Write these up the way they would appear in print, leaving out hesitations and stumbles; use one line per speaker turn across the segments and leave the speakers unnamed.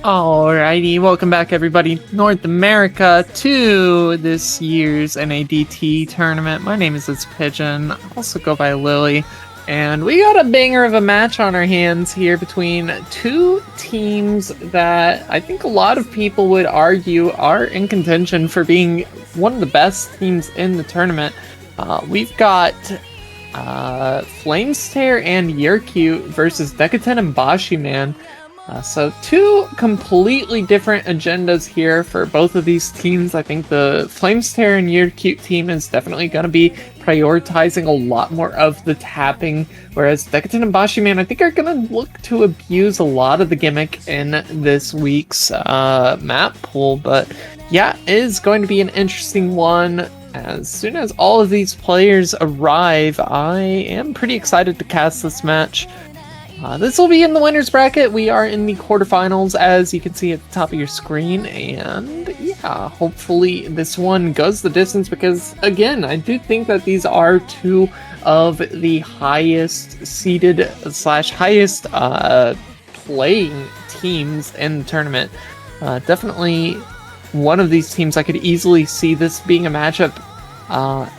Alrighty, welcome back everybody, North America, to this year's NADT tournament. My name is Pigeon, I also go by Lily, and we got a banger of a match on our hands here between two teams that I think a lot of people would argue are in contention for being one of the best teams in the tournament. We've got Flamestare and Yercute versus Decatan and Bashiman. So two completely different agendas here for both of these teams. I think the Flamestare and Yercute team is definitely going to be prioritizing a lot more of the tapping, whereas Decatan and Bashiman I think are going to look to abuse a lot of the gimmick in this week's map pool. But yeah, it is going to be an interesting one. As soon as all of these players arrive, I am pretty excited to cast this match. This will be in the winner's bracket. We are in the quarterfinals, as you can see at the top of your screen, and yeah, hopefully this one goes the distance, because again, I do think that these are two of the highest seeded / highest playing teams in the tournament. Definitely one of these teams I could easily see this being a matchup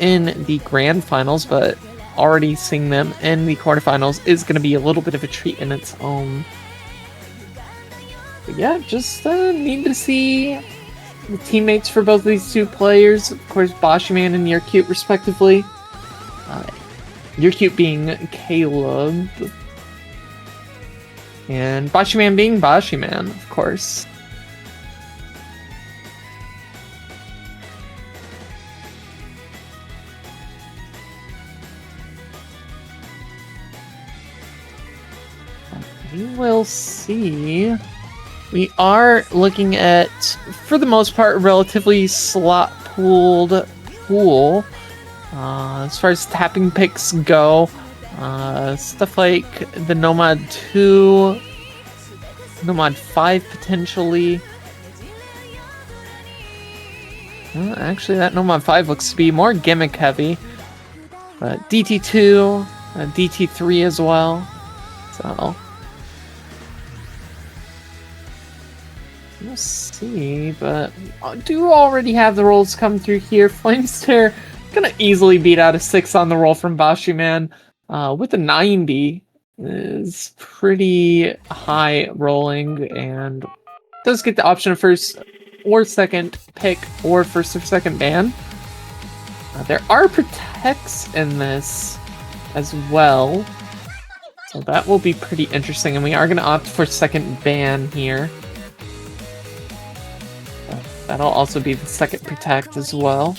in the grand finals, but already seeing them in the quarterfinals is going to be a little bit of a treat in its own. But yeah, just need to see the teammates for both of these two players. Of course, Bashiman and Yercute respectively. Yercute being Caleb, and Bashiman being Bashiman, of course. We will see. We are looking at, for the most part, a relatively slot-pooled pool. As far as tapping picks go, stuff like the Nomad 2, Nomad 5 potentially. Actually, that Nomad 5 looks to be more gimmick heavy. But DT2, DT3 as well. So we'll see, but I do already have the rolls come through here. Flamestare gonna easily beat out a 6 on the roll from Bashiman. With a 90 is pretty high rolling, and does get the option of first or second pick or first or second ban. There are protects in this as well, so that will be pretty interesting, and we are going to opt for second ban here. That'll also be the second protect as well.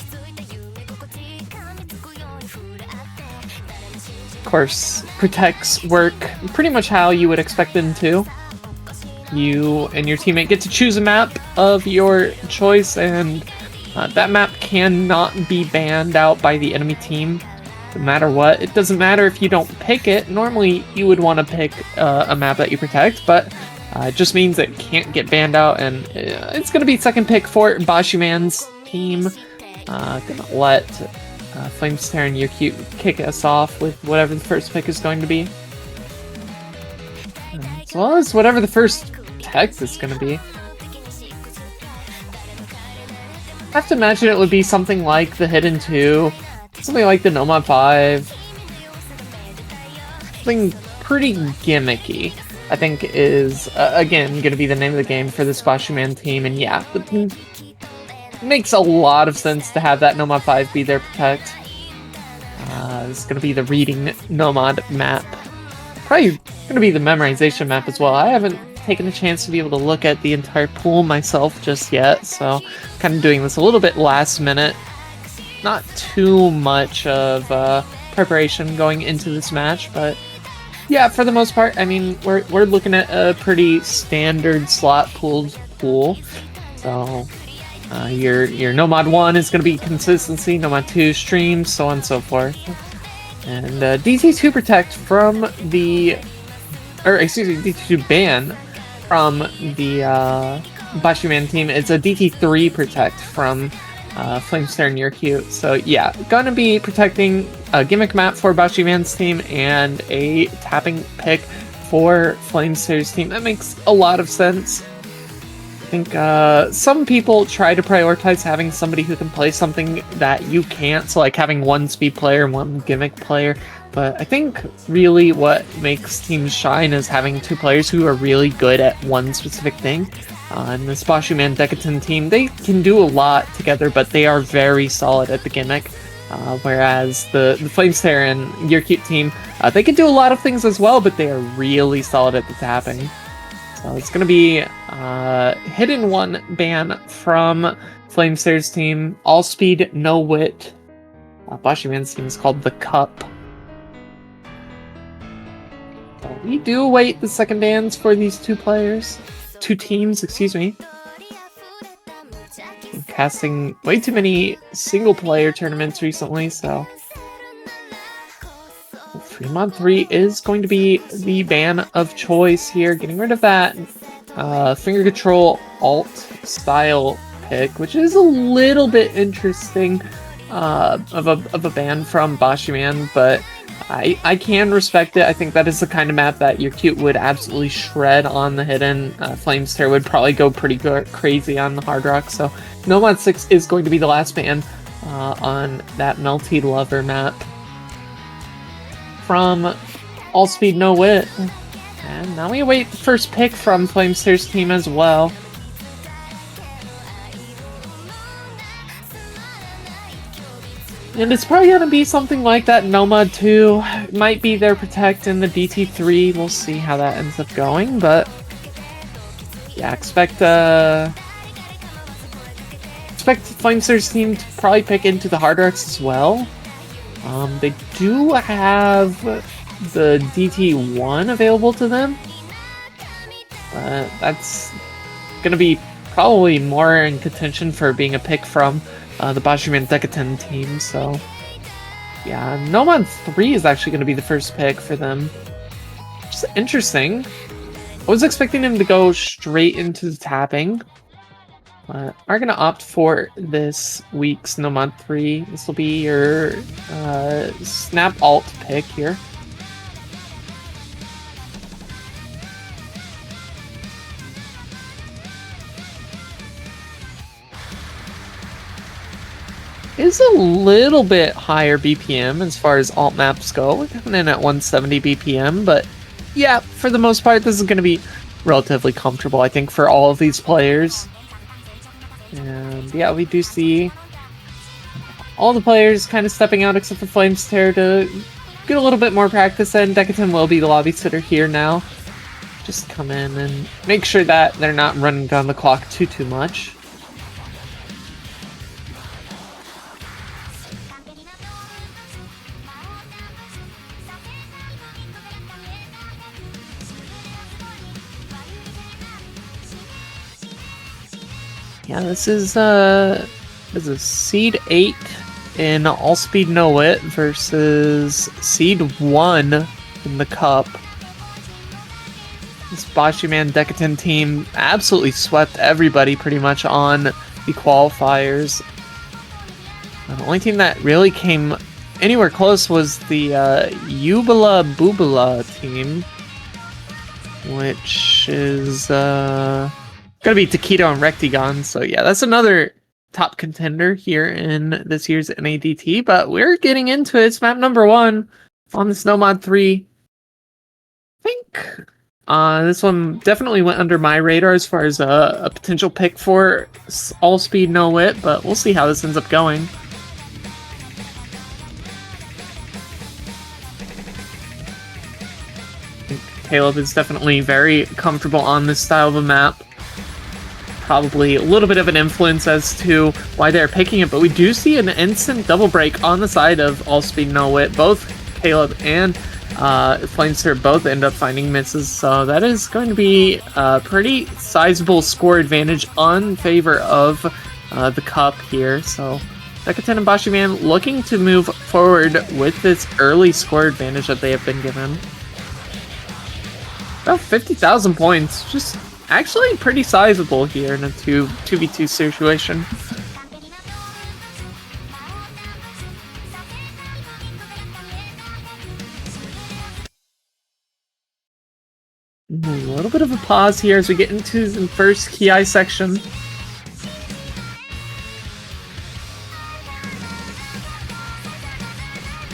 Of course, protects work pretty much how you would expect them to. You and your teammate get to choose a map of your choice, and that map cannot be banned out by the enemy team, no matter what. It doesn't matter if you don't pick it. Normally, you would want to pick a map that you protect, but it just means it can't get banned out, and it's going to be second pick for Bashiman's team. Gonna let Flamestare and Yercute kick us off with whatever the first pick is going to be. As well as whatever the first text is going to be. I have to imagine it would be something like the Hidden 2, something like the Nomad 5. Something pretty gimmicky, I think is, again, going to be the name of the game for this Bashiman team. And yeah, it makes a lot of sense to have that Nomad 5 be their protect. It's going to be the reading Nomad map. Probably going to be the memorization map as well. I haven't taken a chance to be able to look at the entire pool myself just yet, so kind of doing this a little bit last minute. Not too much of preparation going into this match, but yeah, for the most part, I mean, we're looking at a pretty standard slot pool. So your Nomad 1 is going to be consistency, Nomad 2 streams, so on and so forth. And DT2 protect from the, or excuse me, DT2 ban from the Bashiman team. It's a DT3 protect from Flamestare and YurCute. So yeah, gonna be protecting a gimmick map for Bashiman's team and a tapping pick for Flamestare's team. That makes a lot of sense. I think some people try to prioritize having somebody who can play something that you can't, so like having one speed player and one gimmick player. But I think really what makes teams shine is having two players who are really good at one specific thing. And this Bashiman Decatan team, they can do a lot together, but they are very solid at the gimmick. Whereas the Flamestare and YurCute team, they can do a lot of things as well, but they are really solid at the tapping. So it's going to be Hidden 1 ban from Flamestare's team. All speed, no wit. Bashiman's team is called TheCup. So we do await the second bans for these two teams, excuse me. I'm casting way too many single-player tournaments recently, so 3-mod 3 is going to be the ban of choice here. Getting rid of that finger control alt style pick, which is a little bit interesting of a ban from Bashiman, but I can respect it. I think that is the kind of map that YurCute would absolutely shred on the hidden. Flamestare would probably go pretty crazy on the hard rock, so Nomad 6 is going to be the last ban on that Melty Lover map. From All Speed No Wit. And now we await the first pick from Flamestare's team as well. And it's probably going to be something like that Nomad 2. It might be their protect in the DT3. We'll see how that ends up going, but yeah, expect Flamestare's team to probably pick into the hard rocks as well. They do have the DT1 available to them, but that's going to be probably more in contention for being a pick from the Bashiman Decatan team, so yeah, Nomad 3 is actually going to be the first pick for them. Which is interesting. I was expecting him to go straight into the tapping, but are going to opt for this week's Nomad 3. This will be your snap alt pick here. Is a little bit higher BPM as far as alt maps go. We're coming in at 170 BPM, but yeah, for the most part, this is going to be relatively comfortable, I think, for all of these players. And yeah, we do see all the players kind of stepping out except for Flamestare to get a little bit more practice in. Decatan will be the lobby sitter here now. Just come in and make sure that they're not running down the clock too much. Yeah, this is Seed 8 in All Speed No Wit versus Seed 1 in the Cup. This Bashiman Decatan team absolutely swept everybody pretty much on the qualifiers. The only team that really came anywhere close was the Yubala Boobala team, which is gonna be Taquito and Rectigon, so yeah, that's another top contender here in this year's NADT, but we're getting into it. It's map number 1 on this Nomad 3. think this one definitely went under my radar as far as a potential pick for all speed, no wit, but we'll see how this ends up going. Caleb is definitely very comfortable on this style of a map. Probably a little bit of an influence as to why they're picking it, but we do see an instant double break on the side of all speed, no wit. Both Caleb and Flamester both end up finding misses, so that is going to be a pretty sizable score advantage on favor of TheCup here. So TheCup and Bashiman looking to move forward with this early score advantage that they have been given. About 50,000 points, just actually pretty sizable here in a 2v2 situation. A little bit of a pause here as we get into the first Ki section.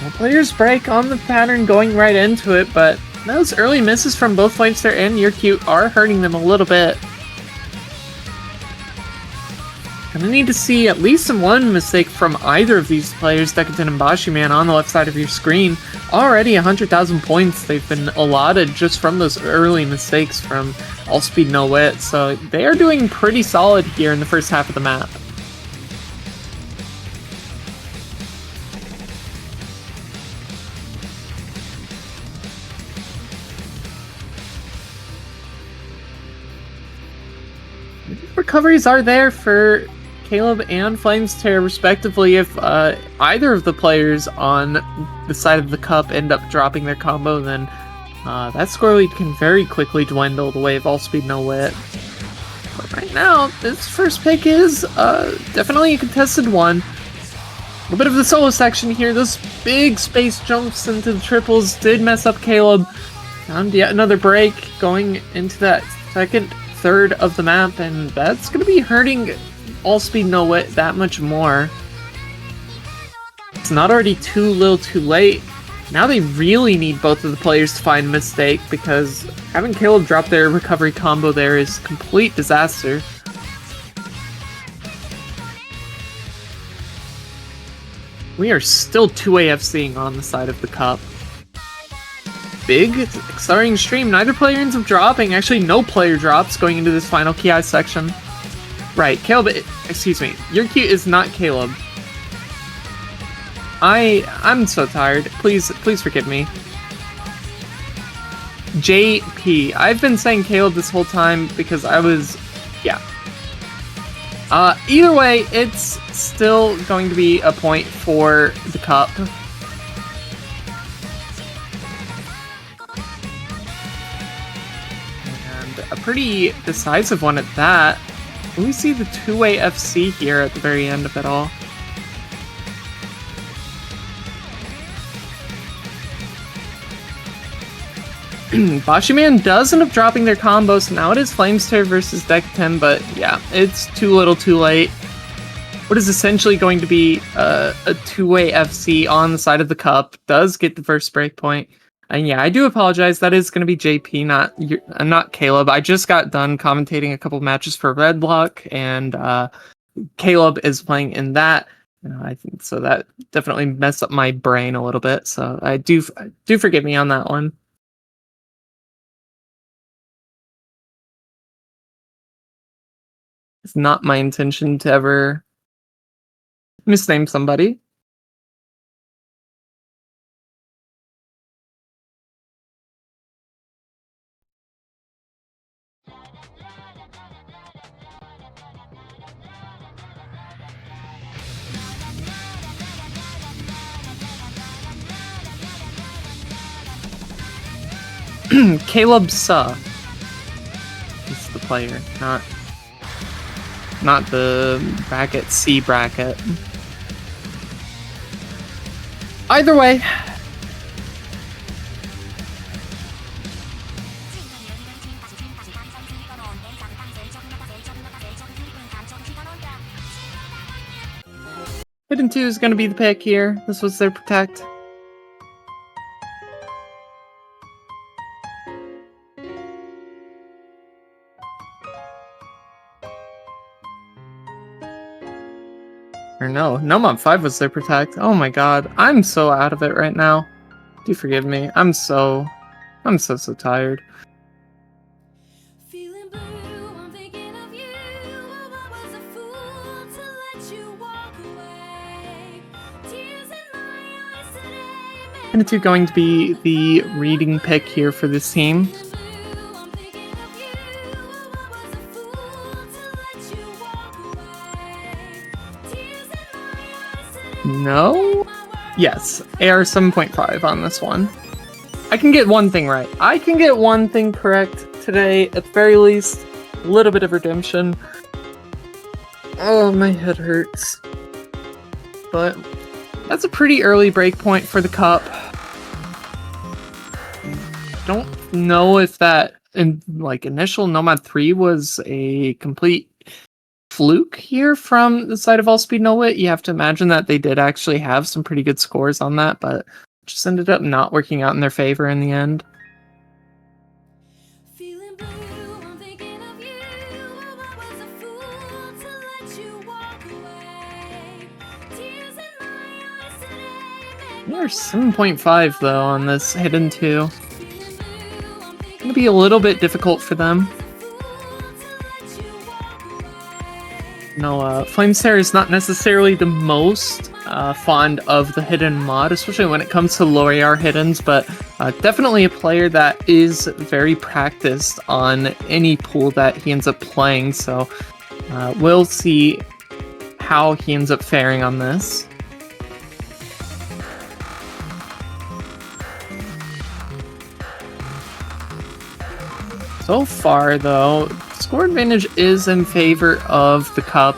Well, players break on the pattern going right into it, but those early misses from both Flamester and YurCute are hurting them a little bit. Gonna need to see at least one mistake from either of these players, Decadent and Bashiman, on the left side of your screen. Already 100,000 points they've been allotted just from those early mistakes from all speed, no wit, so they are doing pretty solid here in the first half of the map. Recoveries are there for Caleb and Flamester respectively. If either of the players on the side of TheCup end up dropping their combo, then that score lead can very quickly dwindle the way of all speed, no wit. But right now, this first pick is definitely a contested one. A little bit of the solo section here. Those big space jumps into the triples did mess up Caleb. Found yet another break going into that second third of the map, and that's going to be hurting all speed, no wit that much more. It's not already too little too late. Now they really need both of the players to find a mistake, because having Caleb drop their recovery combo there is complete disaster. We are still 2AFCing on the side of TheCup. Big accelerating stream. Neither player ends up dropping. Actually, no player drops going into this final Ki section. Right, Caleb, excuse me. YurCute is not Caleb. I'm so tired. Please forgive me. JP. I've been saying Caleb this whole time because I was, yeah. Either way, it's still going to be a point for TheCup. And a pretty decisive one at that. We see the two-way FC here at the very end of it all. Bashiman does end up dropping their combo, so now it is Flamester versus Deck10, but yeah, it's too little too late. What is essentially going to be a two-way FC on the side of TheCup does get the first breakpoint. And yeah, I do apologize, that is going to be JP, not Caleb. I just got done commentating a couple matches for Red Block, and Caleb is playing in that. I think so that definitely messed up my brain a little bit, so I do forgive me on that one. It's not my intention to ever misname somebody. Caleb Suh is the player, not the bracket C bracket. Either way, Hidden 2 is going to be the pick here. This was their protect. no, Nomad 5 was their protect. Oh my god, I'm so out of it right now. Do forgive me. I'm so tired. NADT going to be the reading pick here for this team. No? Yes, AR 7.5 on this one. I can get one thing right. I can get one thing correct today, at the very least. A little bit of redemption. Oh, my head hurts. But that's a pretty early breakpoint for the cup. Don't know if that initial Nomad 3 was a complete fluke here from the side of All Speed No Wit. You have to imagine that they did actually have some pretty good scores on that, but just ended up not working out in their favor in the end. There's 7.5 though on this hidden 2. Gonna be a little bit difficult for them. No, Flamestare is not necessarily the most fond of the hidden mod, especially when it comes to low AR hiddens, but definitely a player that is very practiced on any pool that he ends up playing, so we'll see how he ends up faring on this. So far, though, score advantage is in favor of the cup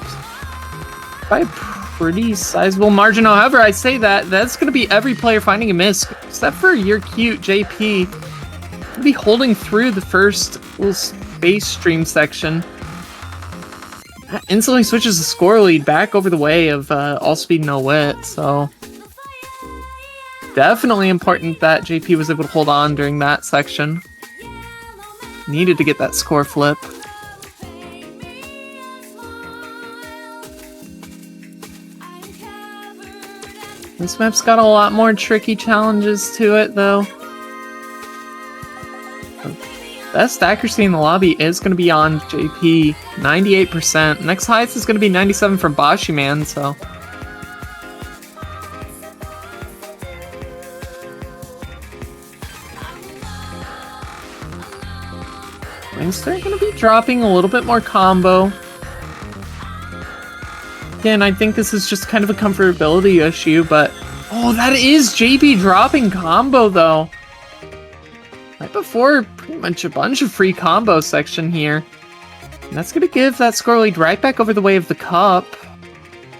by a pretty sizable margin. However, I say that's going to be every player finding a miss, except for your cute JP. Going to be holding through the first little space stream section. That instantly switches the score lead back over the way of All Speed No Wit, so definitely important that JP was able to hold on during that section. Needed to get that score flip. This map's got a lot more tricky challenges to it, though. Best accuracy in the lobby is going to be on JP, 98%. Next highest is going to be 97 from Bashi Man, so... They're going to be dropping a little bit more combo. Again, I think this is just kind of a comfortability issue, but... Oh, that is JP dropping combo, though. Right before pretty much a bunch of free combo section here. And that's going to give that score lead right back over the way of the cup.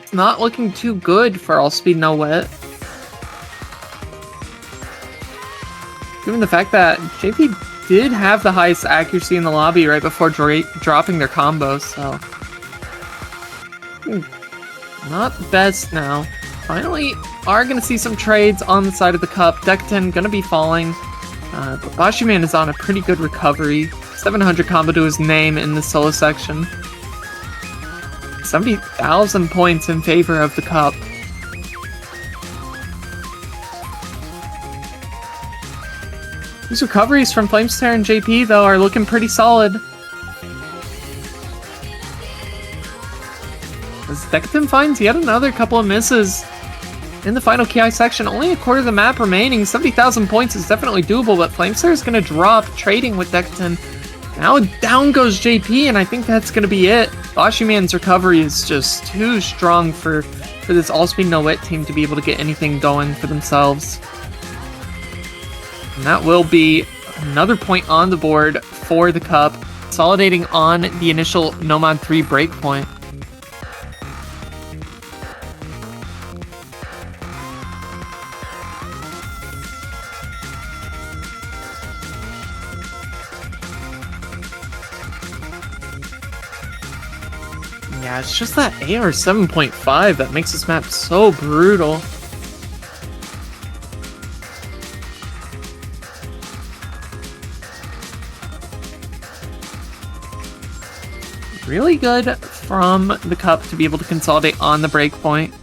It's not looking too good for All Speed No Wit. Given the fact that JP did have the highest accuracy in the lobby right before dropping their combos, so... Not best now. Finally, are going to see some trades on the side of the cup. Decatan going to be falling, but Bashi Man is on a pretty good recovery. 700 combo to his name in the solo section. 70,000 points in favor of the cup. These recoveries from Flamestare and JP, though, are looking pretty solid. As Decatan finds yet another couple of misses in the final KI section. Only a quarter of the map remaining. 70,000 points is definitely doable, but Flamestare is going to drop, trading with Decatan. Now down goes JP, and I think that's going to be it. Bashi Man's recovery is just too strong for this All Speed No Wit team to be able to get anything going for themselves. And that will be another point on the board for the cup, consolidating on the initial Nomad 3 breakpoint. Yeah, it's just that AR 7.5 that makes this map so brutal. Really good from the cup to be able to consolidate on the breakpoint.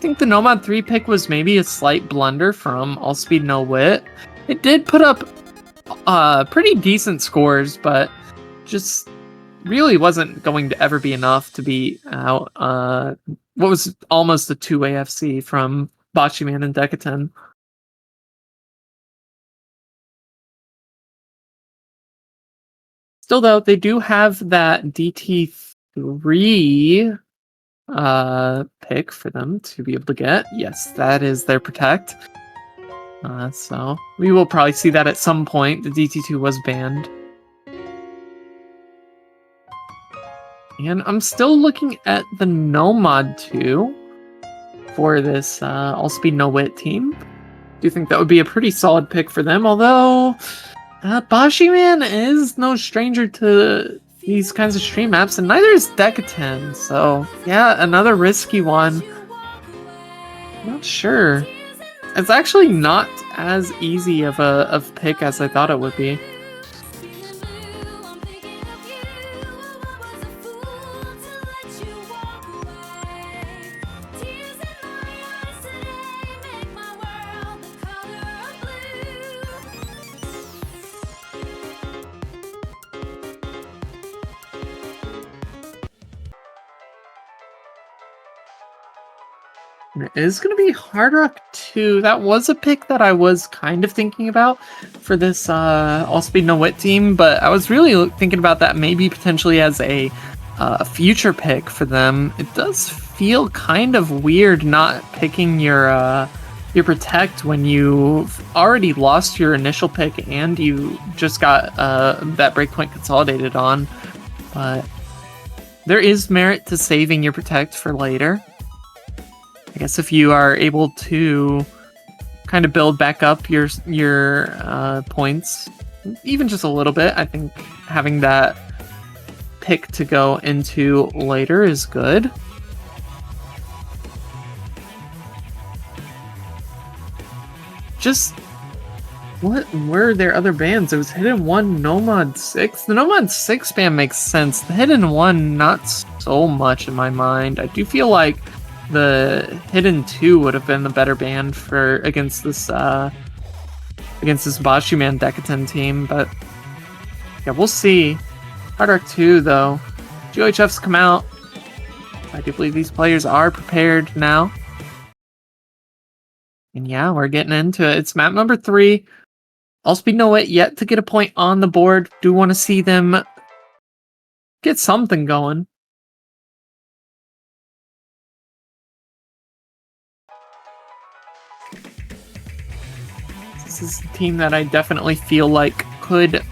think the Nomad 3 pick was maybe a slight blunder from All Speed No Wit. It did put up pretty decent scores, but just really wasn't going to ever be enough to beat out what was almost a 2-way FC from Boshiman and Decatan. Still, though, they do have that DT3 pick for them to be able to get. Yes, that is their Protect. So we will probably see that at some point. The DT2 was banned. And I'm still looking at the Nomad 2 for this All Speed No Wit team. Do think that would be a pretty solid pick for them, although Boshiman is no stranger to these kinds of stream maps, and neither is Decatan, so yeah, another risky one. Not sure. It's actually not as easy of a pick as I thought it would be. And it is going to be Hard Rock 2. That was a pick that I was kind of thinking about for this All Speed No Wit team, but I was really thinking about that maybe potentially as a future pick for them. It does feel kind of weird not picking your Protect when you've already lost your initial pick and you just got that breakpoint consolidated on. But there is merit to saving your Protect for later. I guess if you are able to kind of build back up your points, even just a little bit, I think having that pick to go into later is good. Just what were their other bans? It was Hidden 1, Nomad 6. The Nomad 6 ban makes sense. The Hidden 1, not so much in my mind. I do feel like the Hidden 2 would have been the better ban for against this Boshiman Decatan team, but yeah, we'll see. Hard Rock 2 though. GOHF's come out. I do believe these players are prepared now. And yeah, we're getting into it. It's map number 3. All Speed No Wit yet to get a point on the board. Do want to see them get something going. This is a team that I definitely feel like could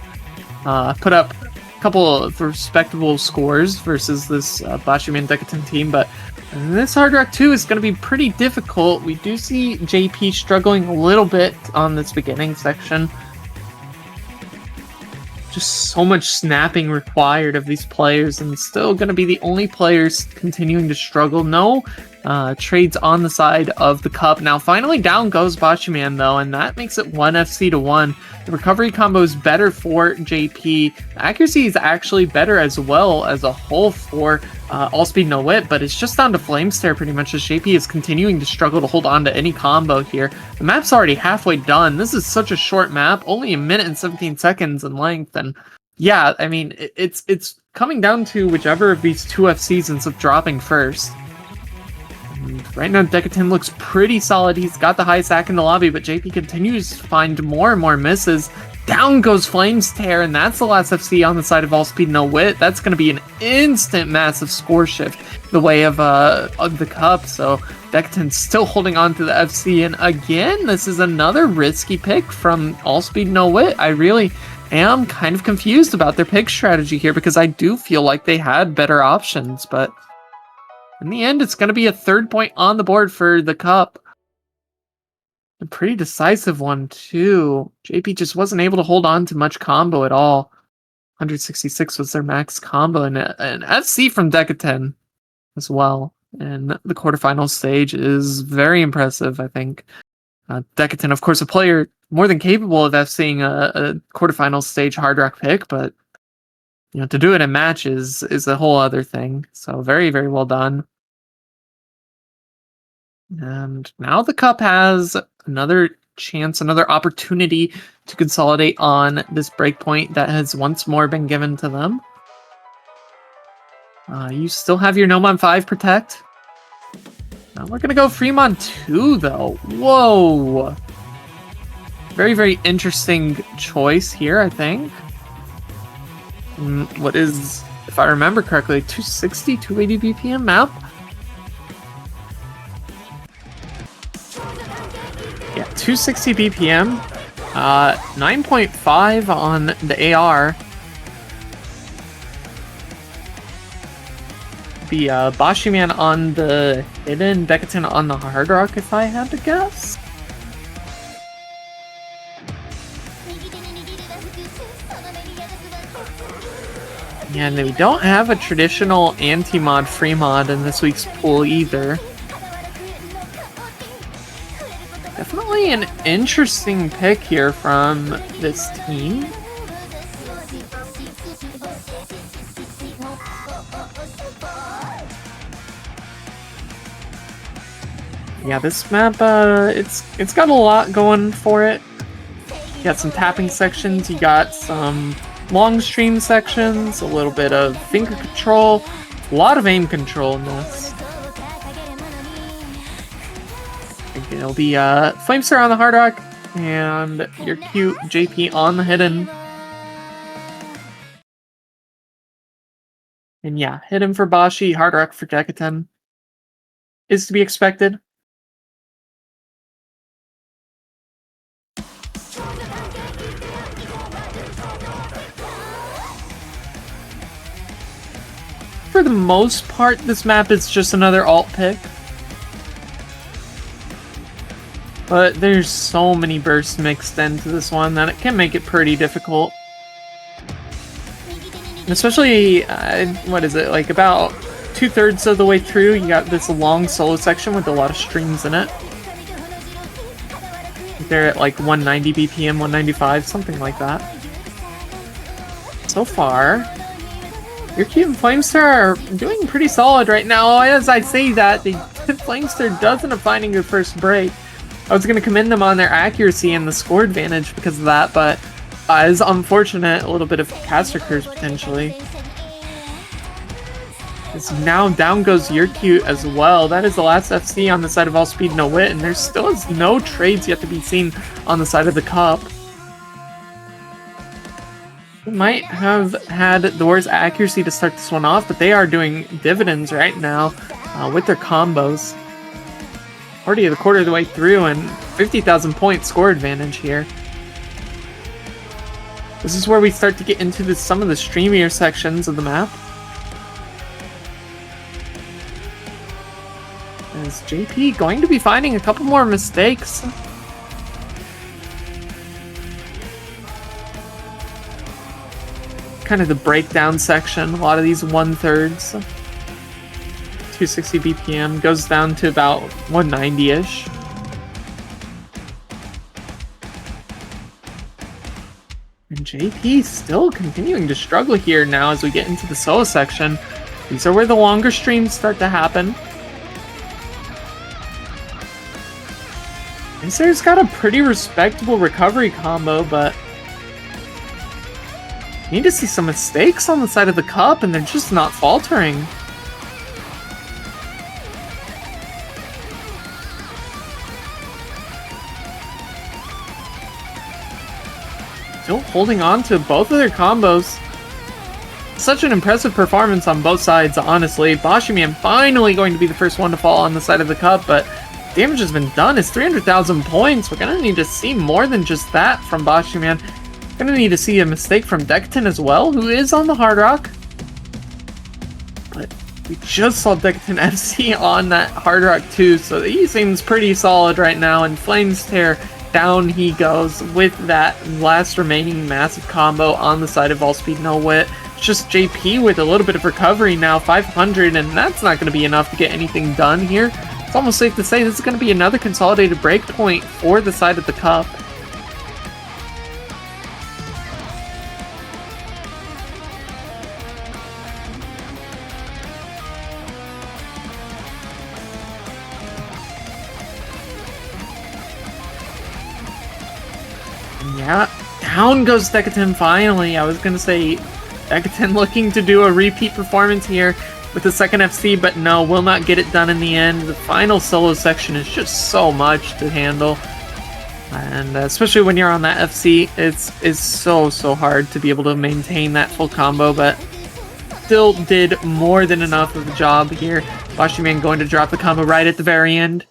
put up a couple of respectable scores versus this Boshiman Decatan team, but this Hard Rock 2 is going to be pretty difficult. We do see JP struggling a little bit on this beginning section. Just so much snapping required of these players, and still going to be the only players continuing to struggle. No trades on the side of the cup. Now, finally down goes Boshiman, though, and that makes it 1 FC to 1. The recovery combo is better for JP. The accuracy is actually better as well as a whole for All Speed No Wit, but it's just down to Flame Stare pretty much as JP is continuing to struggle to hold on to any combo here. The map's already halfway done. This is such a short map, only 1 minute and 17 seconds in length, and yeah, I mean, it's coming down to whichever of these two FCs ends up dropping first. And right now, Decatan looks pretty solid. He's got the highest hack in the lobby, but JP continues to find more and more misses. Down goes Flames Tear, and that's the last FC on the side of All Speed No Wit. That's going to be an instant massive score shift the way of the cup. So Decatan's still holding on to the FC, and again, this is another risky pick from All Speed No Wit. I really am kind of confused about their pick strategy here because I do feel like they had better options, but in the end, it's going to be a 3rd point on the board for the cup. A pretty decisive one, too. JP just wasn't able to hold on to much combo at all. 166 was their max combo, and an FC from Decatan as well. And the quarterfinals stage is very impressive, I think. Decatan, of course, a player more than capable of FCing a quarterfinals stage Hard Rock pick, but you know, to do it in matches is a whole other thing. So very, very well done. And now the Cup has another chance, another opportunity to consolidate on this breakpoint that has once more been given to them. You still have your Gnome on 5 protect. Now we're going to go Fremont 2, though. Whoa! Very, very interesting choice here, I think. What is, if I remember correctly, 260, 280 BPM map? Yeah, 260 BPM. 9.5 on the AR. The Bashiman on the hidden, Decatan on the hard rock, if I had to guess. Yeah, and we don't have a traditional anti-mod free mod in this week's pool either. Definitely an interesting pick here from this team. Yeah, this map, it's got a lot going for it. You got some tapping sections, you got some long stream sections, a little bit of finger control, a lot of aim control in this. I think it'll be Flamestar on the hard rock, and your cute JP on the hidden. And yeah, hidden for Bashi, hard rock for Decatan is to be expected. For the most part, this map is just another alt pick. But there's so many bursts mixed into this one that it can make it pretty difficult. And especially, what is it, like about 2/3 of the way through, you got this long solo section with a lot of streams in it. They're at like 190 BPM, 195, something like that. So far, your Cute and Flamestar are doing pretty solid right now. As I say that, the Flamestar does end up finding their first break. I was going to commend them on their accuracy and the score advantage because of that, but it's unfortunate, a little bit of caster curse potentially. As now down goes your Cute as well. That is the last FC on the side of All Speed No Wit, and there still is no trades yet to be seen on the side of the Cup. They might have had the worst accuracy to start this one off, but they are doing dividends right now with their combos. Already a quarter of the way through, and 50,000 point score advantage here. This is where we start to get into some of the streamier sections of the map. Is JP going to be finding a couple more mistakes? Kind of the breakdown section, a lot of these 1/3. 260 BPM goes down to about 190-ish. And JP still continuing to struggle here now as we get into the solo section. These are where the longer streams start to happen. Acer's got a pretty respectable recovery combo, but you need to see some mistakes on the side of the Cup, and they're just not faltering. Still holding on to both of their combos. Such an impressive performance on both sides, honestly. Bashiman finally going to be the first one to fall on the side of the Cup, but damage has been done. It's 300,000 points. We're going to need to see more than just that from Bashiman. Going to need to see a mistake from Decatan as well, who is on the hard rock. But we just saw Decatan FC on that hard rock too, so he seems pretty solid right now. And Flamestar, down he goes with that last remaining massive combo on the side of All Speed No Wit. It's just JP with a little bit of recovery now, 500, and that's not going to be enough to get anything done here. It's almost safe to say this is going to be another consolidated breakpoint for the side of the Cup. And yeah, down goes Decatan finally. I was gonna say Decatan looking to do a repeat performance here with the second FC, but no, will not get it done in the end. The final solo section is just so much to handle. And especially when you're on that FC, it's so hard to be able to maintain that full combo, but still did more than enough of the job here. Bashiman going to drop the combo right at the very end.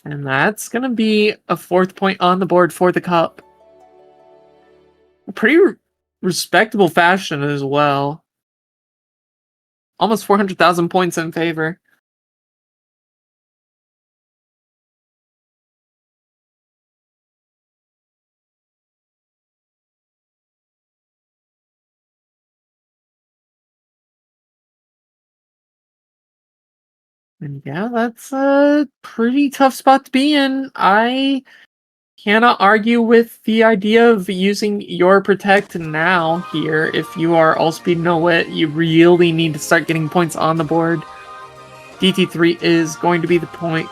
And that's going to be a 4th point on the board for the Cup. A pretty respectable fashion as well. Almost 400,000 points in favor. And yeah, that's a pretty tough spot to be in. I cannot argue with the idea of using your Protect now here. If you are all speed no wit, you really need to start getting points on the board. DT3 is going to be the point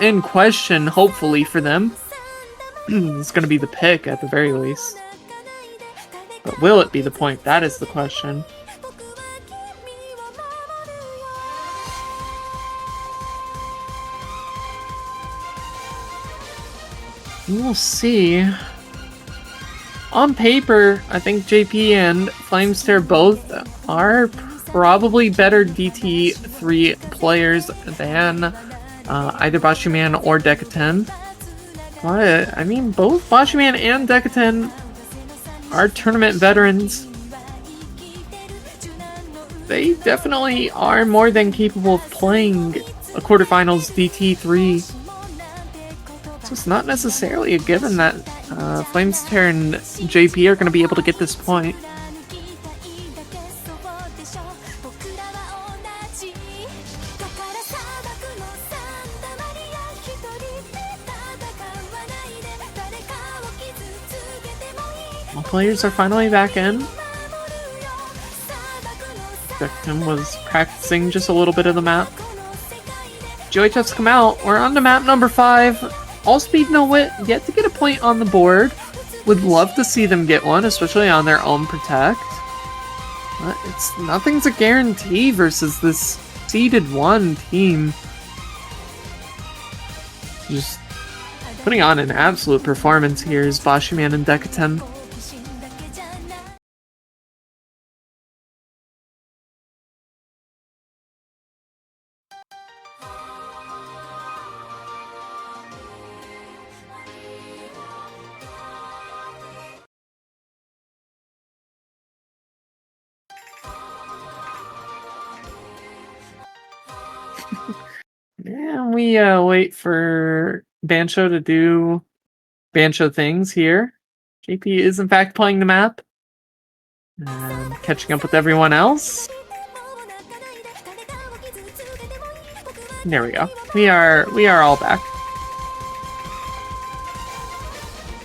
in question, hopefully, for them. It's going to be the pick at the very least. But will it be the point? That is the question. We'll see. On paper, I think JP and Flamester both are probably better DT3 players than either Bashiman or Decatan. But, I mean, both Bashiman and Decatan are tournament veterans. They definitely are more than capable of playing a quarterfinals DT3. So it's not necessarily a given that Flamester and JP are going to be able to get this point. All players are finally back in. Decatan was practicing just a little bit of the map. GHF's come out. We're on to map number 5. All speed no wit, yet to get a point on the board. Would love to see them get one, especially on their own Protect. But nothing's a guarantee versus this seeded 1 team. Just putting on an absolute performance here is Bashiman and Decatan. Yeah, we wait for Bancho to do Bancho things here. JP is in fact playing the map. And catching up with everyone else. There we go. We are all back.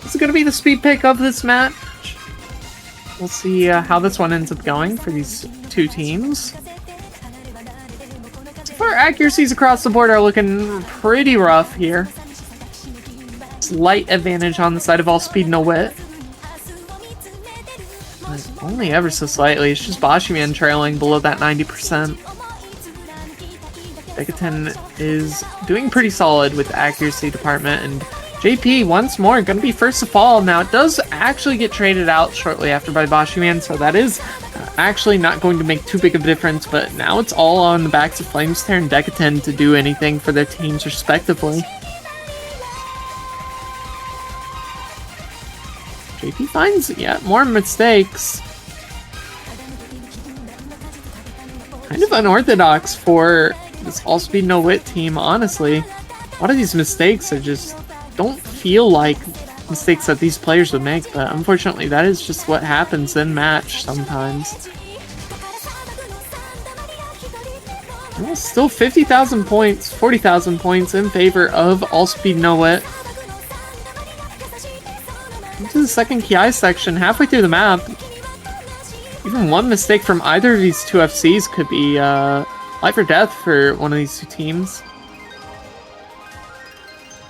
This is going to be the speed pick of this match. We'll see how this one ends up going for these 2 teams. Our accuracies across the board are looking pretty rough here. Slight advantage on the side of all speed no wit. But only ever so slightly. It's just Bashiman trailing below that 90%. Decatan is doing pretty solid with the accuracy department, and JP once more going to be first to fall. Now it does actually get traded out shortly after by Bashiman, so that is actually not going to make too big of a difference, but now it's all on the backs of Flamester and Decatan to do anything for their teams respectively. JP finds yet more mistakes. Kind of unorthodox for this all-speed no-wit team, honestly. A lot of these mistakes are just don't feel like mistakes that these players would make, but unfortunately that is just what happens in match sometimes. Well, still 50,000 points, 40,000 points in favor of all speed no wit. Into the second Ki section, halfway through the map. Even one mistake from either of these 2 FCs could be life or death for one of these 2 teams.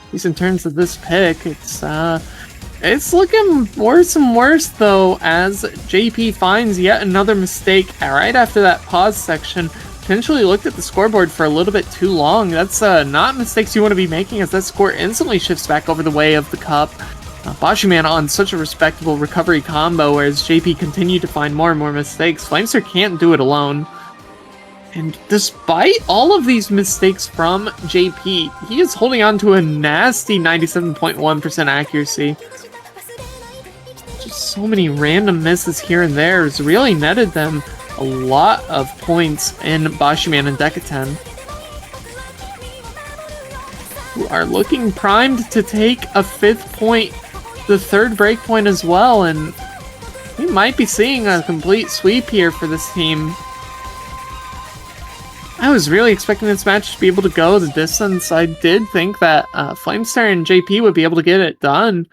At least in terms of this pick, it's It's looking worse and worse, though, as JP finds yet another mistake right after that pause section. Potentially looked at the scoreboard for a little bit too long. That's not mistakes you want to be making, as that score instantly shifts back over the way of TheCup. Bashiman on such a respectable recovery combo, whereas JP continued to find more and more mistakes. Flamester can't do it alone. And despite all of these mistakes from JP, he is holding on to a nasty 97.1% accuracy. Just so many random misses here and there has really netted them a lot of points in Bashiman and Decatan, who are looking primed to take a 5th point, the 3rd breakpoint as well, and we might be seeing a complete sweep here for this team. I was really expecting this match to be able to go the distance. I did think that Flamester and JP would be able to get it done,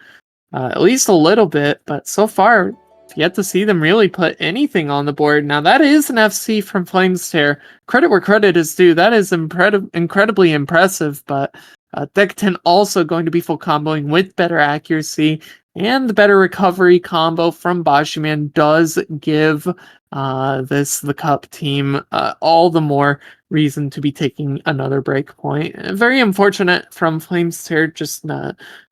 at least a little bit, but so far, yet to see them really put anything on the board. Now, that is an FC from Flamester. Credit where credit is due. That is incredibly impressive, but Decatan also going to be full comboing with better accuracy, and the better recovery combo from Bashiman does give TheCup team all the more reason to be taking another break point. Very unfortunate from Flamester, just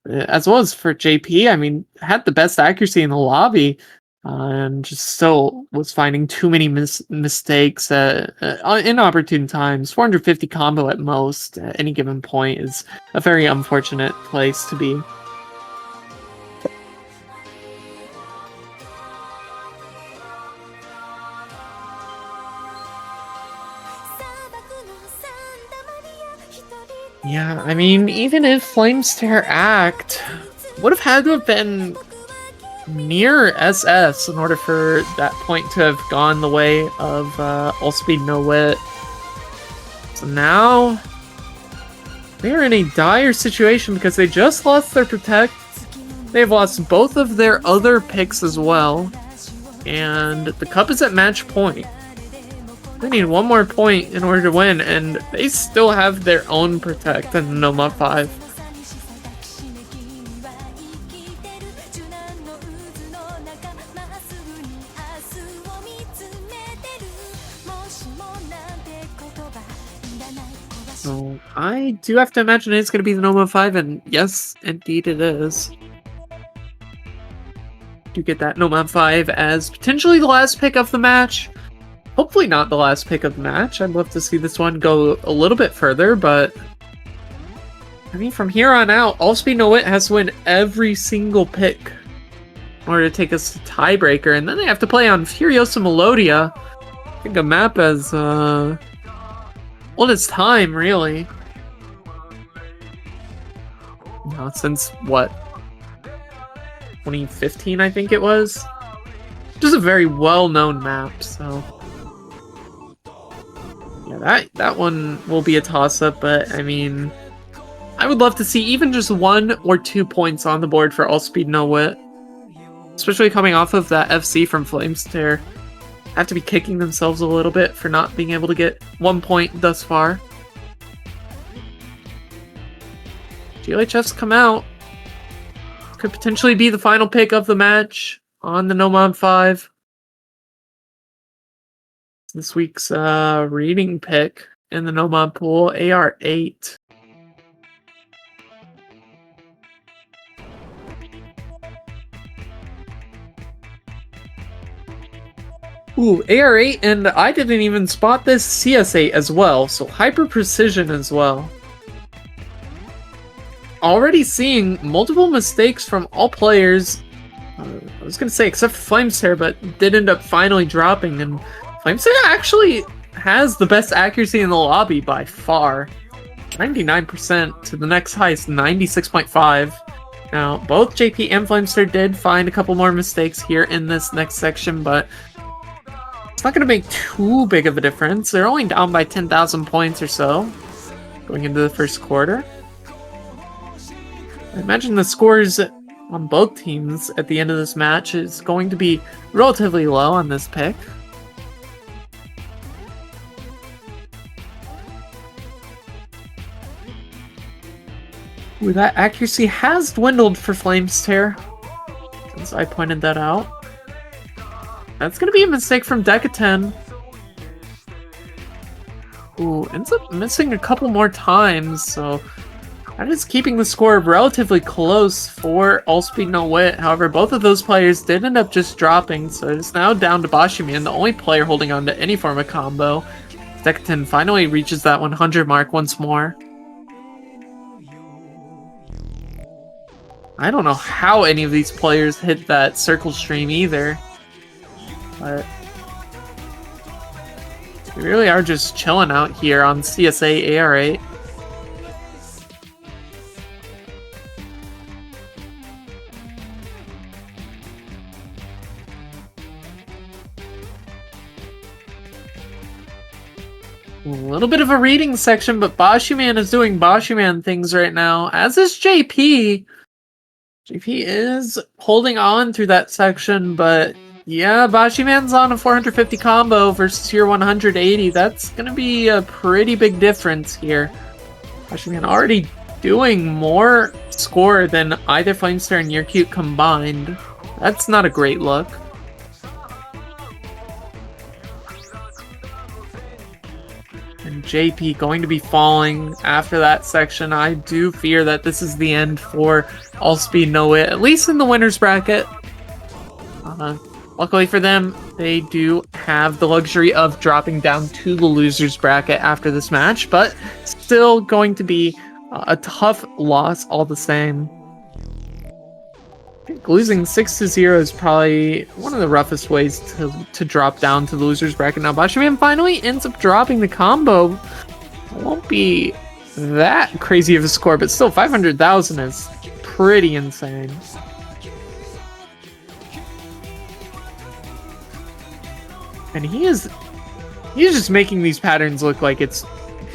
as well as for JP. I mean, had the best accuracy in the lobby, and just still was finding too many mistakes at inopportune times. 450 combo at most at any given point is a very unfortunate place to be. Yeah, I mean, even if Flamester Act would have had to have been near SS in order for that point to have gone the way of All Speed No Wit. So now they are in a dire situation because they just lost their Protect. They've lost both of their other picks as well. And TheCup is at match point. They need one more point in order to win, and they still have their own Protect and Noma 5. So I do have to imagine it's going to be the Noma 5, and yes, indeed it is. You get that Noma 5 as potentially the last pick of the match. Hopefully not the last pick of the match. I'd love to see this one go a little bit further, but I mean, from here on out, All Speed No Wit has to win every single pick in order to take us to tiebreaker, and then they have to play on Furiosa Melodia. I think a map as old as time, really. No, since what? 2015, I think it was. Just a very well-known map, so yeah, that one will be a toss-up, but I mean, I would love to see even just 1 or 2 points on the board for All Speed No Wit, especially coming off of that FC from Flamester. Have to be kicking themselves a little bit for not being able to get 1 point thus far. GLHF's come out. Could potentially be the final pick of the match on the Nomad 5. This week's reading pick in the Nomad pool, AR8. Ooh, AR8, and I didn't even spot this, CS8 as well, so hyper precision as well. Already seeing multiple mistakes from all players. I was going to say except for Flamester, but did end up finally dropping, and Flamester actually has the best accuracy in the lobby by far. 99% to the next highest, 96.5. Now, both JP and Flamester did find a couple more mistakes here in this next section, but it's not going to make too big of a difference. They're only down by 10,000 points or so going into the first quarter. I imagine the scores on both teams at the end of this match is going to be relatively low on this pick. Ooh, that accuracy has dwindled for Flamester. as I pointed that out. That's gonna be a mistake from Decatan. Ooh, ends up missing a couple more times, so that is keeping the score relatively close for All Speed No Wit. However, both of those players did end up just dropping, so it's now down to Bashiman, the only player holding on to any form of combo. Decatan finally reaches that 100 mark once more. I don't know how any of these players hit that circle stream either, but we really are just chilling out here on CSA AR8. A little bit of a reading section, but Bashiman is doing Bashiman things right now, as is JP. JP is holding on through that section, but yeah, Bashiman's on a 450 combo versus your 180. That's going to be a pretty big difference here. Bashiman already doing more score than either Flamestar and YurCute combined. That's not a great look. And JP going to be falling after that section. I do fear that this is the end for All Speed No Wit, at least in the winner's bracket. Luckily for them, they do have the luxury of dropping down to the loser's bracket after this match, but still going to be a tough loss all the same. I think losing 6-0 is probably one of the roughest ways to drop down to the loser's bracket. Now, Bashiman finally ends up dropping the combo. It won't be that crazy of a score, but still 500,000 is pretty insane. And he's just making these patterns look like it's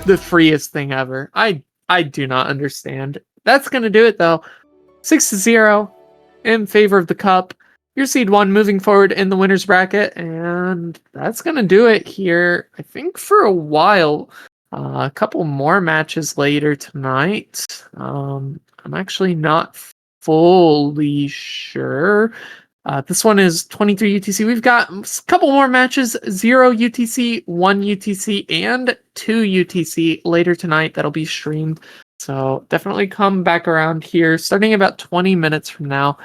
the freest thing ever. I do not understand. That's gonna do it though. 6-0 in favor of TheCup. Your seed 1 moving forward in the winner's bracket, and that's gonna do it here, I think, for a while. A couple more matches later tonight. I'm actually not fully sure. This one is 23 UTC. We've got a couple more matches, 0 UTC, 1 UTC, and 2 UTC later tonight that'll be streamed. So definitely come back around here starting about 20 minutes from now.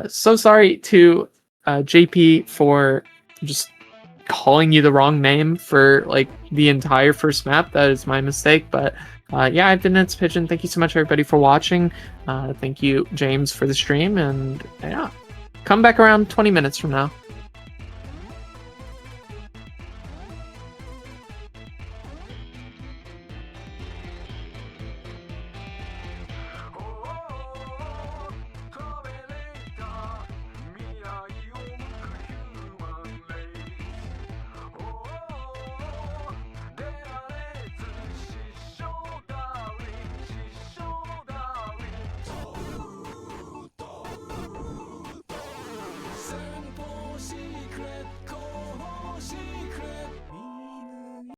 So sorry to JP for just calling you the wrong name for like the entire first map. That is my mistake, but yeah, I've been It's Pigeon. Thank you so much everybody for watching. Thank you, James, for the stream, and yeah, come back around 20 minutes from now.